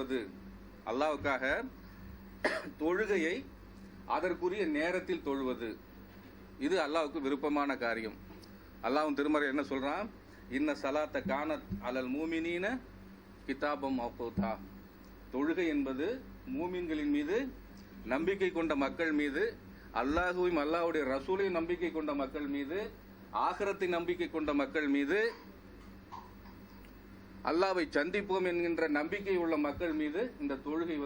தொழுவது, அல்லாஹ்வுக்காக தொழுகையை அதற்குரிய நேரத்தில் தொழுவது, இது அல்லாஹ்வுக்கு விருப்பமான காரியம். அல்லாஹ்வின் திருமறை என்ன சொல்றான்? இன்ன சலாத்த கானத் அலல் மூமினீன கிதாபம் மவ்கூதா. தொழுகை என்பது மூமின்களின் மீது, நம்பிக்கை கொண்ட மக்கள் மீது, அல்லாஹுவையும் அல்லாஹ்வுடைய ரசூலையும் நம்பிக்கை கொண்ட மக்கள் மீது, ஆகிரத்தை நம்பிக்கை கொண்ட மக்கள் மீது, அல்லாஹ்வை சந்திப்போம் என்கின்ற நம்பிக்கை உள்ள மக்கள் மீது இந்த தொழுகை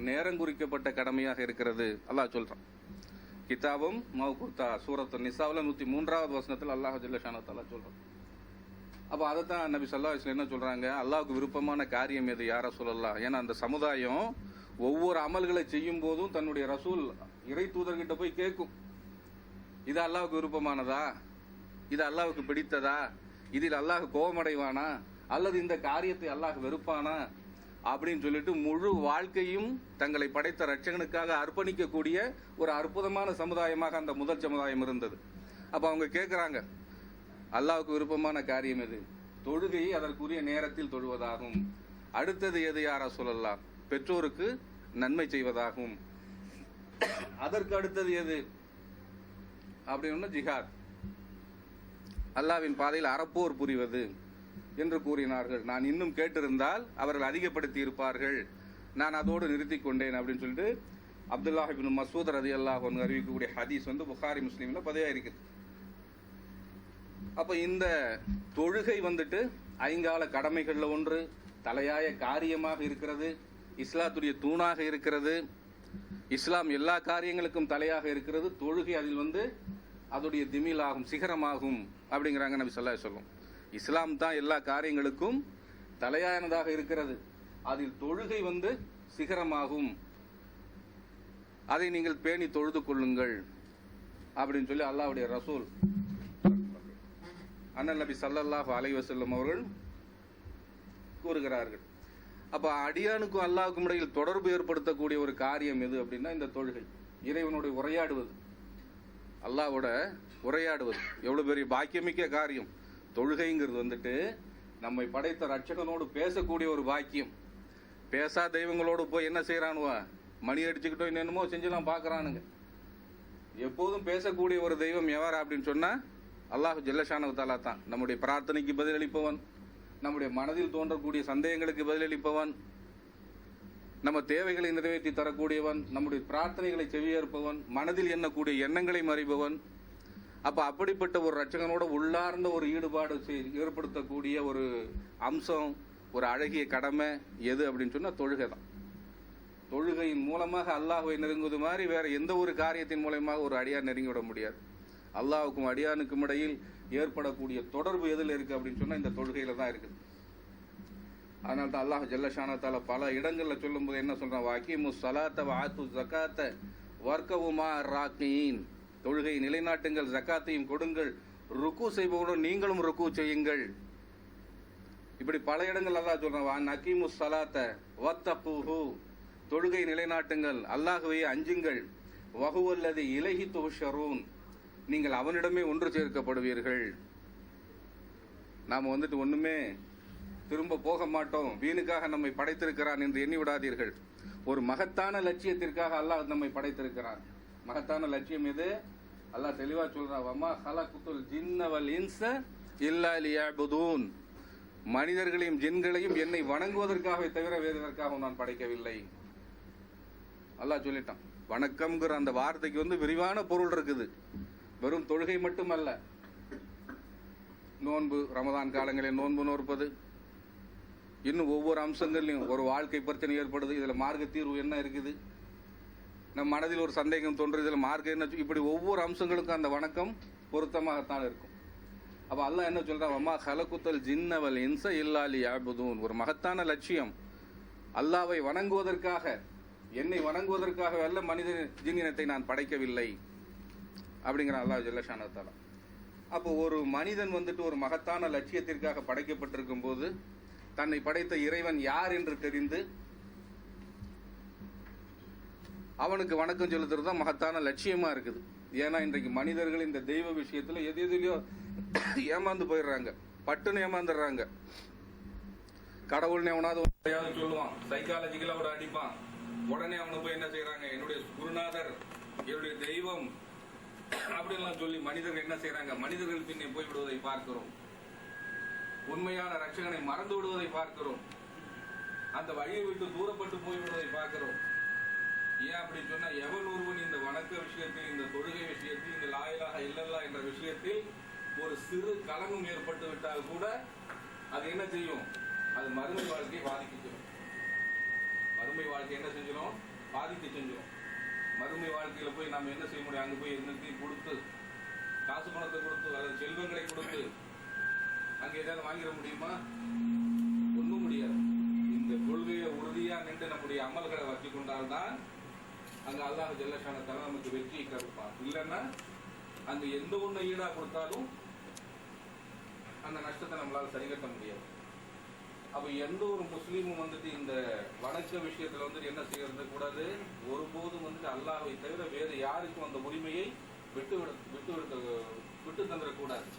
நேரம் குறிக்கப்பட்ட கடமையாக இருக்கிறது. அல்லாஹ் சொல்றான். கிதாபும் மவ்கூதா, சூரத்து நிசாவுல 103வது வசனத்தில் அல்லாஹ் ஜல்ல ஷானஹு தஆலா சொல்றான். அப்ப அதைத்தான் நபி ஸல்லல்லாஹு அலைஹி வஸல்லம் என்ன சொல்றாங்க? அல்லாஹ்வுக்கு விருப்பமான காரியம் எது யா ரசூலல்லாஹ்? ஏன்னா அந்த சமுதாயம் ஒவ்வொரு அமல்களை செய்யும் போதும் தன்னுடைய ரசூல் இறை தூதர்கிட்ட போய் கேட்கும், இது அல்லாஹ்வுக்கு விருப்பமானதா, இது அல்லாஹ்வுக்கு பிடித்ததா, இதில் அல்லாஹ் கோபமடைவானா, அல்லது இந்த காரியத்தை அல்லாஹ் வெறுப்பானா அப்படின்னு சொல்லிட்டு முழு வாழ்க்கையும் தங்களை படைத்த ரட்சகனுக்காக அர்ப்பணிக்கக்கூடிய ஒரு அற்புதமான சமுதாயமாக அந்த முதல் சமுதாயம் இருந்தது. அப்ப அவங்க கேட்கிறாங்க, அல்லாஹ்வுக்கு விருப்பமான காரியம் எது? தொழுகையை அதற்குரிய நேரத்தில் தொழுவதாகும். அடுத்தது எது யா ரசூலல்லாஹ்? பெற்றோருக்கு நன்மை செய்வதாகும். அதற்கு அடுத்தது எது அப்படின்னு ஜிஹாத், அல்லாஹ்வின் பாதையில் அறப்போர் புரிவது என்று கூறினார்கள். நான் இன்னும் கேட்டிருந்தால் அவர்கள் அதிகப்படுத்தி இருப்பார்கள், நான் அதோடு நிறுத்தி கொண்டேன் அப்படின்னு சொல்லிட்டு அப்துல்லாஹ் இப்னு மஸ்ஊத் ரலியல்லாஹு அன்ஹு அறிவிக்கக்கூடிய ஹதீஸ் புகாரி முஸ்லிம்ல பதிவாக இருக்குது. அப்ப இந்த தொழுகை ஐங்கால கடமைகள்ல ஒன்று, தலையாய காரியமாக இருக்கிறது, இஸ்லாத்துடைய தூணாக இருக்கிறது, இஸ்லாம் எல்லா காரியங்களுக்கும் தலையாக இருக்கிறது. தொழுகை அதில் அதோடைய திமிலாகும், சிகரமாகும் அப்படிங்கிறாங்க நபி ஸல்லல்லாஹு அலைஹி வஸல்லம். இஸ்லாம் தான் எல்லா காரியங்களுக்கும் தலையானதாக இருக்கிறது, அதில் தொழுகை சிகரமாகும், அதை நீங்கள் பேணி தொழுது கொள்ளுங்கள் அப்படின்னு சொல்லி அல்லாஹ்வுடைய ரசூல் அண்ணல் நபி ஸல்லல்லாஹு அலைஹி வஸல்லம் அவர்கள் கூறுகிறார்கள். அப்ப அடியானுக்கும் அல்லாஹ்வுக்கும் இடையில் தொடர்பு ஏற்படுத்தக்கூடிய ஒரு காரியம் எது அப்படின்னா இந்த தொழுகை. இறைவனோட உரையாடுவது, அல்லாஹ்வோட உரையாடுவது எவ்வளவு பெரிய பாக்கியமிக்க காரியம். தொழுகைங்கிறது நம்மை படைத்த ரட்சகனோடு பேசக்கூடிய ஒரு பாக்கியம். பேசா தெய்வங்களோடு போய் என்ன செய்யறானுவா, மணி அடிச்சுக்கிட்டோ என்னென்னமோ செஞ்செல்லாம் பாக்குறானுங்க. எப்போதும் பேசக்கூடிய ஒரு தெய்வம் எவர் அப்படின்னு சொன்னா அல்லாஹ் ஜல்ல ஷானஹு தஆலா தான். நம்முடைய பிரார்த்தனைக்கு பதிலளிப்பவன், நம்முடைய மனதில் தோன்றக்கூடிய சந்தேகங்களுக்கு பதிலளிப்பவன், நம்ம தேவைகளை நிறைவேற்றி தரக்கூடியவன், நம்முடைய பிரார்த்தனைகளை செவியேற்பவன், மனதில் எண்ணக்கூடிய எண்ணங்களை மறைபவன். அப்ப அப்படிப்பட்ட ஒரு ரட்சகனோட உள்ளார்ந்த ஒரு ஈடுபாடு ஏற்படுத்தக்கூடிய ஒரு அம்சம், ஒரு அழகிய கடமை எது அப்படின்னு சொன்னா தொழுகை தான். தொழுகையின் மூலமாக அல்லாஹ்வை நெருங்குவது மாதிரி வேற எந்த ஒரு காரியத்தின் மூலமாக ஒரு அடியார் நெருங்கிவிட முடியாது. அல்லாஹ்வுக்கும் அடியானுக்கும் இடையில் ஏற்படக்கூடிய தொடர்பு எதில் இருக்கு அப்படின்னு சொன்னா இந்த தொழுகையில தான் இருக்குது. அதனால தான் அல்லாஹ் ஜல்ல ஷானஹு தஆலா பல இடங்கள்ல சொல்லும் போது என்ன சொல்றான்? வஅகீமுஸ் ஸலாத்த வஆத்து ஸகாத்த வர்கவு மா ராக்கீன். தொழுகை நிலைநாட்டுங்கள், ஜகாத்தையும் கொடுங்கள், ருக்கு செய்பவர்களும் நீங்களும் ருக்கு செய்யுங்கள். இப்படி பல இடங்கள் அல்லாஹ் சொல்றான். நகீமுஸ் ஸலாத்த வத்தகுஹு, தொழுகை நிலைநாட்டுங்கள், அல்லாஹ்வை அஞ்சுங்கள். வஹுவல்லதி இலைஹி துஹ்ஷரூன், நீங்கள் அவனிடமே ஒன்று சேர்க்கப்படுவீர்கள். நாம ஒண்ணுமே திரும்ப போக மாட்டோம், வீணுக்காக நம்மை படைத்திருக்கிறான் என்று எண்ணி விடாதீர்கள். ஒரு மகத்தான லட்சியத்திற்காக அல்லாஹ் நம்மை படைத்திருக்கிறான். மகத்தான லட்சியம் எது? அல்லாஹ் தெளிவா சொல்றான். வமா ஹலகுத்துல் ஜின்ன வல் இன்ஸ இல்லா லியஅபுதூன், மனிதர்களையும் ஜின்களையும் என்னை வணங்குவதற்காகவே தவிர வேறு எதற்காகவும் நான் படைக்கவில்லை. அல்லாஹ் சொல்லிட்டான். வணக்கம்ங்கிற அந்த வார்த்தைக்கு விரிவான பொருள் இருக்குது. வெறும் தொழுகை மட்டுமல்ல, நோன்பு, ரமதான் காலங்களில் நோன்பு நோற்பது, இன்னும் ஒவ்வொரு அம்சங்கள்லையும் ஒரு வாழ்க்கை பிரச்சனை ஏற்படுது, இதுல மார்க்க தீர்வு என்ன இருக்குது, நம் மனதில் ஒரு சந்தேகம் தோன்று, இதுல மார்க்க என்ன, இப்படி ஒவ்வொரு அம்சங்களுக்கும் அந்த வணக்கம் பொருத்தமாகத்தான் இருக்கும். அப்ப அல்லாஹ் என்ன சொல்றான்? வமா ஹலகுத்தல் ஜின்ன வல் இன்ஸ இல்லா லியஅபுதூன், ஒரு மகத்தான லட்சியம், அல்லாஹ்வை வணங்குவதற்காக, என்னை வணங்குவதற்காக அல்ல மனித ஜின்னினத்தை நான் படைக்கவில்லை அப்படிங்கிற அல்லாஹ் ஜல்ல ஷானஹு தஆலா. அப்போ ஒரு மனிதன் ஒரு மகத்தான லட்சியத்திற்காக படைக்கப்பட்டிருக்கும் போது தன்னை படைத்த இறைவன் யார் என்று தெரிந்து அவனுக்கு வணக்கம் செலுத்துறது தான் மகத்தான லட்சியமா இருக்குது. ஏன்னா இன்றைக்கு மனிதர்கள் இந்த தெய்வ விஷயத்துல எதுலையோ ஏமாந்து போயிடுறாங்க, பட்டுன்னு ஏமாந்துடுறாங்க. கடவுள்னு எவனாவது சொல்லுவான், சைக்காலஜிக்கலா அவட அடிப்பான். உடனே அவனை போய் என்ன செய்யறாங்க, என்னுடைய குருநாதர், என்னுடைய தெய்வம் அப்படின்லாம் சொல்லி மனிதர்கள் என்ன செய்யறாங்க, மனிதர்கள் பின்னே போய் விடுவதை பார்க்கிறோம். உண்மையான ரட்சகனை மறந்து விடுவதை பார்க்கிறோம். அந்த வழியை விட்டு தூரப்பட்டு போய்விடுவதை பார்க்கிறோம். ஏன் அப்படி சொன்னா, எவன் ஒருவன் இந்த வணக்க விஷயத்தில், இந்த தொழுகை விஷயத்தில், இந்த லா இலாஹ இல்லல்லாஹ் என்ற விஷயத்தில் ஒரு சிறு கலங்கம் ஏற்பட்டு விட்டால் கூட அது என்ன செய்யும், அது மறுமை வாழ்க்கையை பாதிக்க செய்யும். மறுமை வாழ்க்கை என்ன செஞ்சிடும், பாதிக்க செஞ்சிடும். மறுமை வாழ்க்கையில போய் நாம என்ன செய்ய முடியும், அங்க போய் என்னத்தையும் கொடுத்து, காசு பணத்தை கொடுத்து, அல்லது செல்வங்களை கொடுத்து அங்க ஏதாவது வாங்கிட முடியுமா? ஒன்றும் முடியாது. இந்த கொள்கையை உறுதியா நின்று நம்முடைய அமல்களை வச்சு கொண்டால்தான் அங்க அல்லாஹ் ஜல்லஷான தஆலா நமக்கு வெற்றியை கொடுப்பான். இல்லைன்னா அங்க எந்த ஒண்ணு ஈடா கொடுத்தாலும் அந்த நஷ்டத்தை நம்மளால சரி கட்ட முடியாது. அப்ப எந்த ஒரு முஸ்லீமும் வந்துட்டு இந்த வணக்க விஷயத்துல வந்துட்டு என்ன செய்யறது கூடாது, ஒருபோதும் வந்துட்டு அல்லாஹ்வை தவிர வேறு யாருக்கும் அந்த உரிமையை விட்டு தந்துடக்கூடாது.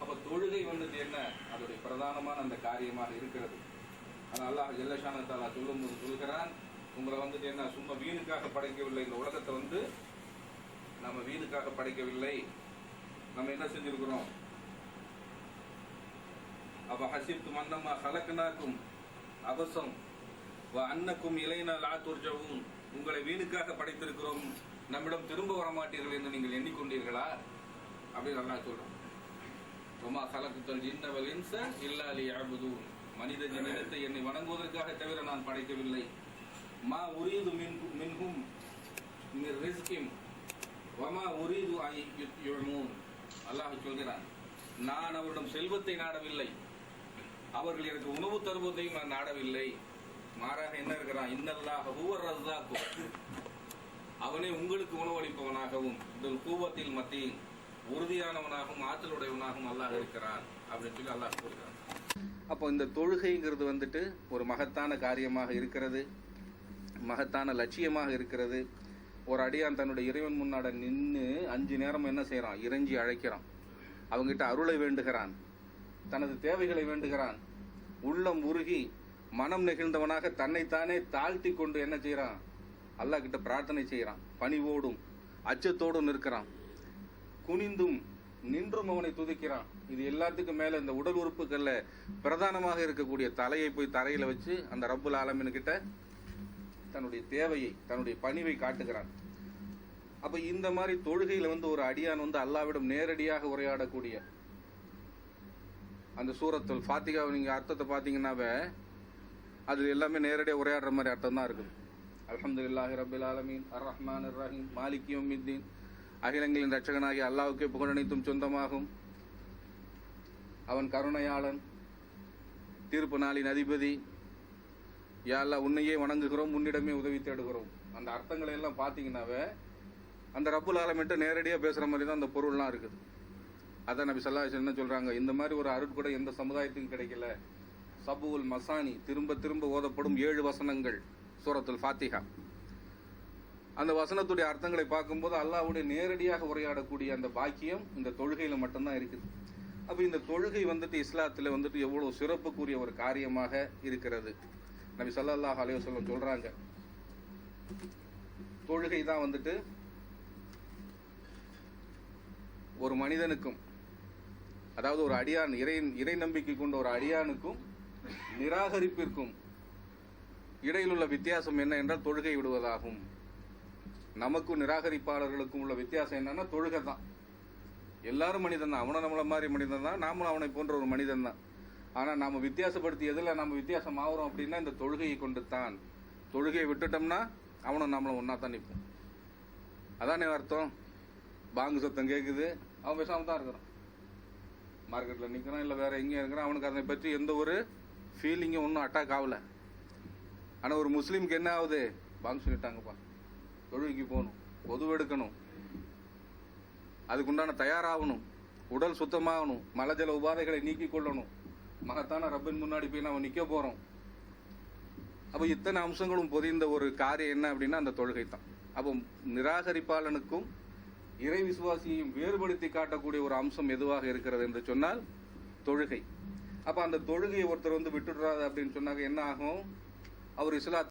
அப்ப தொழுகை வந்துட்டு என்ன, அதோடைய பிரதானமான அந்த காரியமாக இருக்கிறது. ஆனா அல்லாஹ் ஜல்லஷான தஆலா சொல்லும்போது சொல்கிறான், உங்களை வந்துட்டு என்ன சும்மா வீணுக்காக படைக்கவில்லை, இந்த உலகத்தை வந்து நம்ம வீணுக்காக படைக்கவில்லை, நம்ம என்ன செஞ்சிருக்கிறோம், அப்ப ஹசிப்தும் அன்னமா ஹலக்னாக்கும் அபஸம் வ அன்னக்கும் இலைனா லா துர்ஜஊன், உங்களை வீணுக்காக படைத்திருக்கிறோம், நம்மிடம் திரும்ப வர மாட்டீர்கள் என்று நீங்கள் எண்ணிக்கொண்டீர்களா அப்படின்னு அல்லாஹ் சொல்றான். வமா ஹலக்துல் ஜின்ன வல் இன்ஸ இல்லா லியஅபுதூன், மனித ஜனத்தை என்னை வணங்குவதற்காக தவிர நான் படைக்கவில்லை. மா உரீது மின்ஹும் மிர் ரிஸ்கின் வமா உரீது அன் யுத்இமூன், அல்லாஹ் சொல்கிறான், நான் அவரிடம் செல்வத்தை நாடவில்லை, அவர்கள் எனக்கு உணவு தருவதையும் நான் நாடவில்லை. மாறாக என்ன இருக்கிறான், இன்னல்லாஹ ஹுவர் ரஸாக்கு, அவனே உங்களுக்கு உணவளிப்பவனாகவும் கூவத்தில் மத்தியில் உறுதியானவனாகவும் ஆற்றலுடையவனாகவும் அல்லாஹ் இருக்கிறான் அப்படின்னு சொல்லி அல்லாஹ் சொல்கிறான். அப்போ இந்த தொழுகைங்கிறது வந்துட்டு ஒரு மகத்தான காரியமாக இருக்கிறது, மகத்தான லட்சியமாக இருக்கிறது. ஒரு அடியான் தன்னுடைய இறைவன் முன்னாட நின்று 5 நேரம் என்ன செய்யறான், இறைஞ்சி அழைக்கிறான், அவங்கிட்ட அருளை வேண்டுகிறான், தனது தேவைகளை வேண்டுகிறான், உள்ளம் உருகி மனம் நெகிழ்ந்தவனாக தன்னைத்தானே தாழ்த்தி கொண்டு என்ன செய்யறான், அல்லாஹ் கிட்ட பிரார்த்தனை செய்யறான், பணிவோடும் அச்சத்தோடும் நிற்கிறான், குனிந்தும் நின்றும் அவனை துதிக்கிறான். இது எல்லாத்துக்கும் மேல இந்த உடல் உறுப்புகள்ல பிரதானமாக இருக்கக்கூடிய தலையை போய் தரையில வச்சு அந்த ரப்புல் ஆலமீன் கிட்ட தன்னுடைய தேவையை, தன்னுடைய பணிவை காட்டுகிறான். அப்ப இந்த மாதிரி தொழுகையில வந்து ஒரு அடியான் வந்து அல்லாஹ்விடம் நேரடியாக உரையாடக்கூடிய அந்த சூரத்துல் ஃபாத்திகாவை நீங்க அர்த்தத்தை பாத்தீங்கன்னாவே அது எல்லாமே நேரடியாக உரையாடுற மாதிரி அர்த்தம் தான் இருக்குது. அல்ஹம்துலில்லாஹி ரப்பில் ஆலமீன் அர் ரஹ்மானிர் ரஹீம் மாலிகி யௌமித்தீன், அகிலங்களின் ரட்சகனாகிய அல்லாஹ்வுக்கே புகழனைத்தும் சொந்தமாகும், அவன் கருணையாளன், தீர்ப்பு நாளின் அதிபதி, யா அல்லாஹ் உன்னையே வணங்குகிறோம், உன்னிடமே உதவி தேடுகிறோம். அந்த அர்த்தங்களை எல்லாம் பாத்தீங்கன்னாவே அந்த ரப்புல் ஆலமீன்ட்ட நேரடியாக பேசுற மாதிரி தான் அந்த பொருள்லாம் இருக்குது. அதான் நபி ஸல்லல்லாஹு அலைஹி வஸல்லம் என்ன சொல்றாங்க, இந்த மாதிரி ஒரு அருட்கொடை எந்த சமுதாயத்துக்கும் கிடைக்கல. சபுல் மசானி, திரும்ப திரும்ப ஓதப்படும் 7 வசனங்கள் சூரத்துல் ஃபாத்திஹா. அந்த வசனத்துடைய அர்த்தங்களை பார்க்கும்போது அல்லாஹ்வுடைய நேரடியாக உரையாடக்கூடிய அந்த பாக்கியம் இந்த தொழுகையில மட்டும்தான் இருக்குது. அப்ப இந்த தொழுகை வந்துட்டு இஸ்லாத்துல வந்துட்டு எவ்வளவு சிறப்புக்குரிய ஒரு காரியமாக இருக்கிறது. நபி ஸல்லல்லாஹு அலைஹி வஸல்லம் சொல்றாங்க, தொழுகை தான் வந்துட்டு ஒரு மனிதனுக்கும், அதாவது ஒரு அடியான் இறை நம்பிக்கை கொண்ட ஒரு அடியானுக்கும் நிராகரிப்பிற்கும் இடையில் உள்ள வித்தியாசம் என்ன என்றால் தொழுகை விடுவதாகும். நமக்கும் நிராகரிப்பாளர்களுக்கும் உள்ள வித்தியாசம் என்னன்னா தொழுகை தான். எல்லாரும் மனிதன் தான், அவனும் நம்மள மாதிரி மனிதன் தான், நாமளும் அவனை போன்ற ஒரு மனிதன் தான். ஆனா நாம வித்தியாசப்படுத்தி எதுல நம்ம வித்தியாசம் ஆகிறோம் அப்படின்னா இந்த தொழுகையை கொண்டு தான். தொழுகையை விட்டுட்டோம்னா அவனும் நம்மளும் ஒன்னா தான் நிற்போம். அதானே அர்த்தம். பாங்கு சத்தம் கேட்குது, அவன் பேசாம தான் இருக்கிறான், மார்க்கெட்ல நிக்கிறான் இல்ல வேற எங்கேயும் இருக்கிறான், அவனுக்கு அதை பற்றி எந்த ஒரு ஃபீலிங்கும் ஒன்றும் அட்டாக் ஆகல. ஆனா ஒரு முஸ்லீமுக்கு என்ன ஆகுது, பாங்கு சொல்லிட்டாங்கப்பா, தொழுகைக்கு போகணும், பொதுவெடுக்கணும், அதுக்குண்டான தயாராகணும், உடல் சுத்தமாகணும், மலஜல உபாதைகளை நீக்கி கொள்ளணும், மகத்தான ரப்பின் முன்னாடி போய் நம்ம நிக்க போறோம். அப்ப இத்தனை அம்சங்களும் பொதிந்த ஒரு காரியம் என்ன அப்படின்னா அந்த தொழுகை தான். அப்போ நிராகரிப்பாளனுக்கும் இறை விசுவாசியையும் வேறுபடுத்தி காட்டக்கூடிய ஒரு அம்சம் எதுவாக இருக்கிறது என்று சொன்னால் தொழுகை. அப்ப அந்த தொழுகையை ஒருத்தர் வந்து விட்டுடுறாரு அப்படின்னு சொன்னாங்க என்ன ஆகும்? அவர் இஸ்லாத்தை